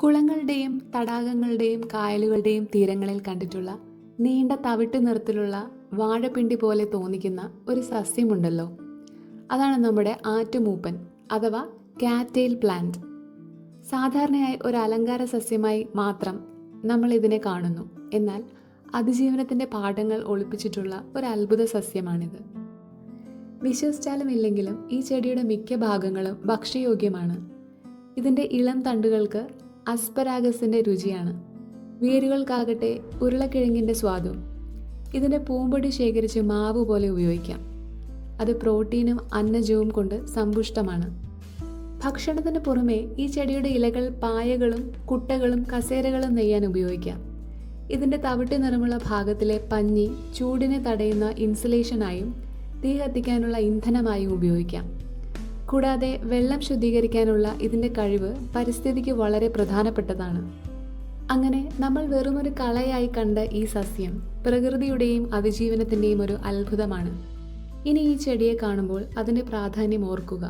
കുളങ്ങളുടെയും തടാകങ്ങളുടെയും കായലുകളുടെയും തീരങ്ങളിൽ കണ്ടിട്ടുള്ള നീണ്ട തവിട്ട് നിറത്തിലുള്ള വാഴപ്പിണ്ടി പോലെ തോന്നിക്കുന്ന ഒരു സസ്യമുണ്ടല്ലോ. അതാണ് നമ്മുടെ ആറ്റുമൂപ്പൻ അഥവാ കാറ്റെയിൽ പ്ലാന്റ്. സാധാരണയായി ഒരു അലങ്കാര സസ്യമായി മാത്രം നമ്മൾ ഇതിനെ കാണുന്നു. എന്നാൽ അതിജീവനത്തിൻ്റെ പാഠങ്ങൾ ഒളിപ്പിച്ചിട്ടുള്ള ഒരു അത്ഭുത സസ്യമാണിത്. വിശ്വസിച്ചാലും ഇല്ലെങ്കിലും ഈ ചെടിയുടെ മിക്ക ഭാഗങ്ങളും ഭക്ഷ്യയോഗ്യമാണ്. ഇതിൻ്റെ ഇളം തണ്ടുകൾക്ക് അസ്പരാഗസിൻ്റെ രുചിയാണ്. വേരുകൾക്കാകട്ടെ ഉരുളക്കിഴങ്ങിൻ്റെ സ്വാദും. ഇതിൻ്റെ പൂമ്പൊടി ശേഖരിച്ച് മാവ് പോലെ ഉപയോഗിക്കാം. അത് പ്രോട്ടീനും അന്നജവും കൊണ്ട് സമ്പുഷ്ടമാണ്. ഭക്ഷണത്തിന് പുറമെ ഈ ചെടിയുടെ ഇലകൾ പായകളും കുട്ടകളും കസേരകളും നെയ്യാൻ ഉപയോഗിക്കാം. ഇതിൻ്റെ തവിട്ട് നിറമുള്ള ഭാഗത്തിലെ പഞ്ഞി ചൂടിനെ തടയുന്ന ഇൻസുലേഷനായും തീ കത്തിക്കാനുള്ള ഇന്ധനമായും ഉപയോഗിക്കാം. കൂടാതെ വെള്ളം ശുദ്ധീകരിക്കാനുള്ള ഇതിൻ്റെ കഴിവ് പരിസ്ഥിതിക്ക് വളരെ പ്രധാനപ്പെട്ടതാണ്. അങ്ങനെ നമ്മൾ വെറുമൊരു കളയായി കണ്ട ഈ സസ്യം പ്രകൃതിയുടെയും അതിജീവനത്തിൻ്റെയും ഒരു അത്ഭുതമാണ്. ഇനി ഈ ചെടിയെ കാണുമ്പോൾ അതിൻ്റെ പ്രാധാന്യം ഓർക്കുക.